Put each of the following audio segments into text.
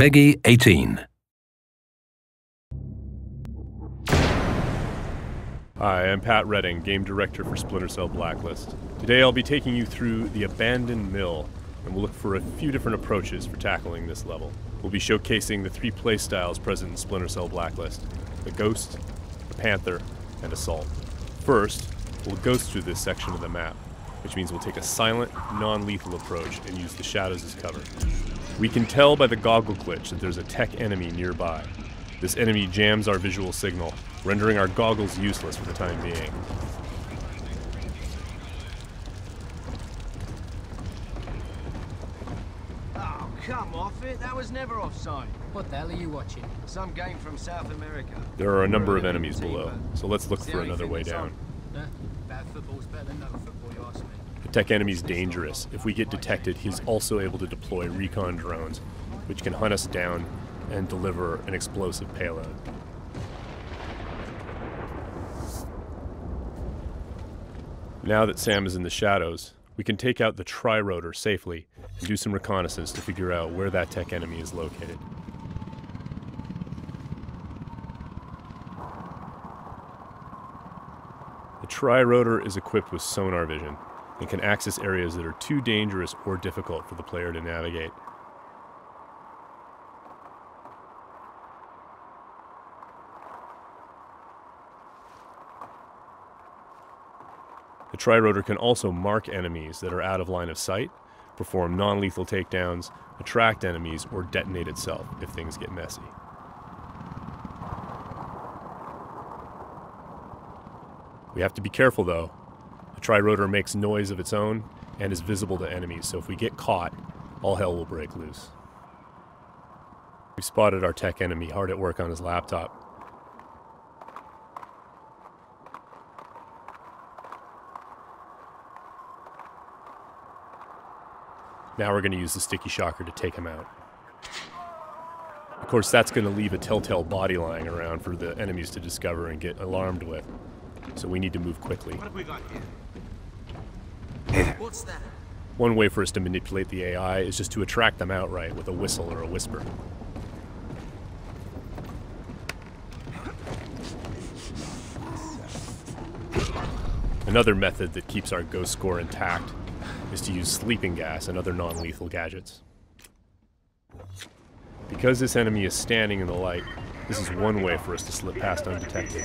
Peggy 18. Hi, I'm Pat Redding, Game Director for Splinter Cell Black List. Today I'll be taking you through the Abandoned Mill, and we'll look for a few different approaches for tackling this level. We'll be showcasing the three playstyles present in Splinter Cell Black List: the Ghost, the Panther, and Assault. First, we'll ghost through this section of the map, which means we'll take a silent, non-lethal approach and use the shadows as cover. We can tell by the goggle glitch that there's a tech enemy nearby. This enemy jams our visual signal, rendering our goggles useless for the time being. Oh, come off it. That was never offside. What the hell are you watching? Some game from South America. There are a number of enemies below, so let's look for another way down. Bad football's better than no football, you ask me. The tech enemy's dangerous. If we get detected, he's also able to deploy recon drones, which can hunt us down and deliver an explosive payload. Now that Sam is in the shadows, we can take out the tri-rotor safely and do some reconnaissance to figure out where that tech enemy is located. The tri-rotor is equipped with sonar vision and can access areas that are too dangerous or difficult for the player to navigate. The tri-rotor can also mark enemies that are out of line of sight, perform non-lethal takedowns, attract enemies, or detonate itself if things get messy. We have to be careful though. The tri-rotor makes noise of its own and is visible to enemies, so if we get caught, all hell will break loose. We've spotted our tech enemy hard at work on his laptop. Now we're going to use the sticky shocker to take him out. Of course, that's going to leave a telltale body lying around for the enemies to discover and get alarmed with. So we need to move quickly. What have we got here? What's that? One way for us to manipulate the AI is just to attract them outright with a whistle or a whisper. Another method that keeps our ghost score intact is to use sleeping gas and other non-lethal gadgets. Because this enemy is standing in the light, this is one way for us to slip past undetected.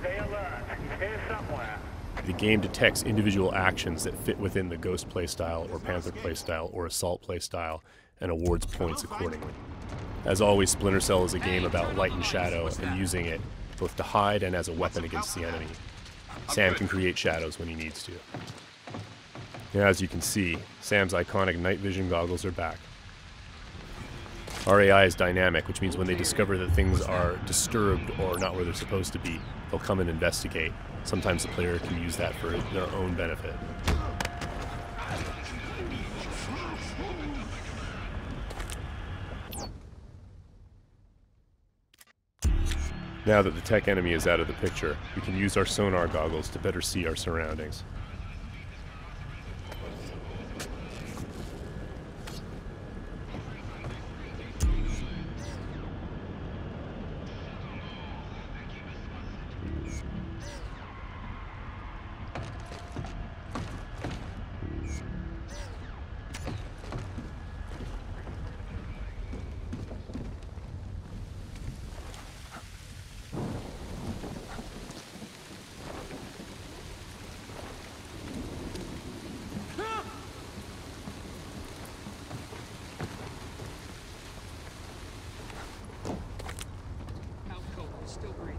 Stay alert. He's here somewhere. The game detects individual actions that fit within the Ghost playstyle or Panther playstyle or Assault playstyle and awards points accordingly. As always, Splinter Cell is a game about light and shadow and using it both to hide and as a weapon against the enemy. Sam can create shadows when he needs to. Now, as you can see, Sam's iconic night vision goggles are back. Our AI is dynamic, which means when they discover that things are disturbed or not where they're supposed to be, they'll come and investigate. Sometimes the player can use that for their own benefit. Now that the tech enemy is out of the picture, we can use our sonar goggles to better see our surroundings. Still breathing.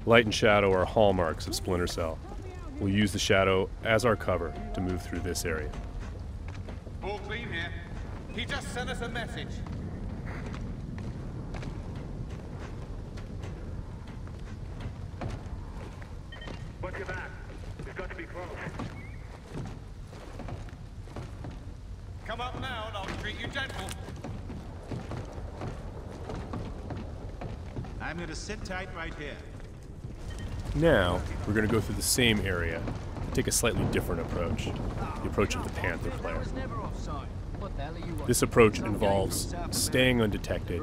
Light and shadow are hallmarks of Splinter Cell. We'll use the shadow as our cover to move through this area. All clean here. He just sent us a message. What's your back? We've got to be close. Come up now and I'll treat you gentle. I'm gonna sit tight right here. Now, we're going to go through the same area, take a slightly different approach, the approach of the Panther player. What the hell are you watching? This approach involves staying undetected,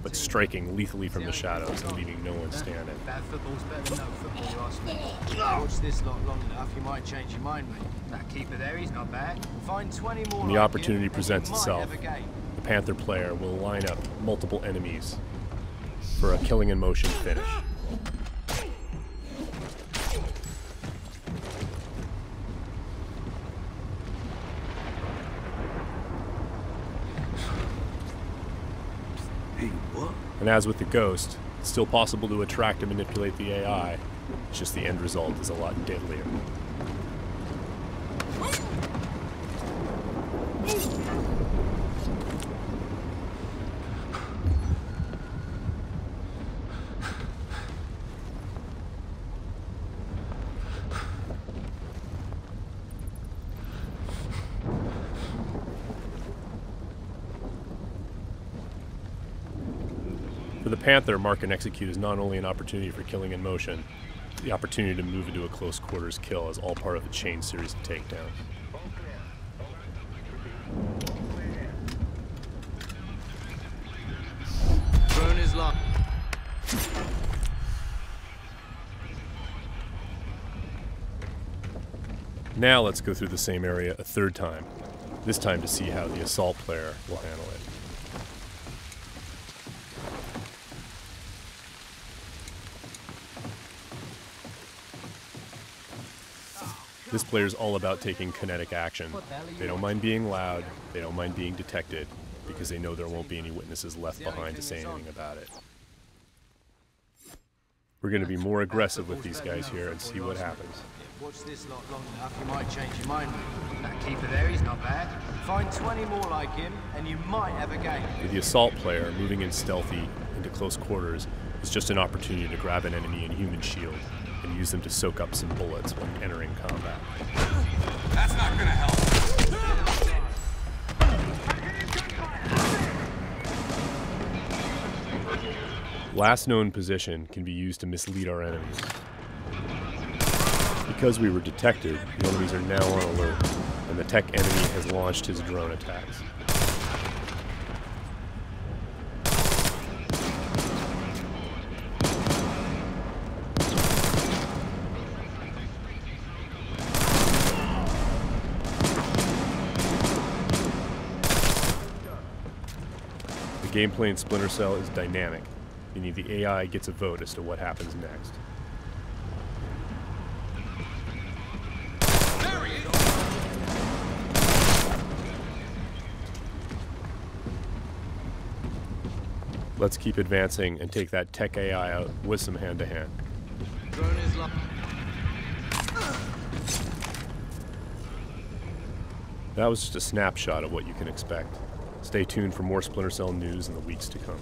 but striking lethally from the shadows and leaving no one standing. Bad football's better than no football, you ask me. Watch this lot long enough, you might change your mind, mate. That keeper there, he's not bad. Find 20 more. When the like opportunity him, presents and you itself, might have a game. the Panther player will line up multiple enemies for a killing in motion finish. And as with the Ghost, it's still possible to attract and manipulate the AI. It's just the end result is a lot deadlier. For the Panther, mark and execute is not only an opportunity for killing in motion, the opportunity to move into a close quarters kill is all part of a chain series of takedowns. Drone is locked. Now let's go through the same area a third time, this time to see how the assault player will handle it. This player is all about taking kinetic action. They don't mind being loud, they don't mind being detected, because they know there won't be any witnesses left behind to say anything about it. We're going to be more aggressive with these guys here and see what happens. Watch this lot long enough, you might change your mind, mate. That keeper there, he's not bad. Find 20 more like him, and you might have a game. With the assault player, moving in stealthy into close quarters is just an opportunity to grab an enemy in human shield and use them to soak up some bullets when entering combat. That's not gonna help. Last known position can be used to mislead our enemies. Because we were detected, the enemies are now on alert, and the tech enemy has launched his drone attacks. The gameplay in Splinter Cell is dynamic, meaning the AI gets a vote as to what happens next. Let's keep advancing and take that tech AI out with some hand-to-hand. Drone is locked. That was just a snapshot of what you can expect. Stay tuned for more Splinter Cell news in the weeks to come.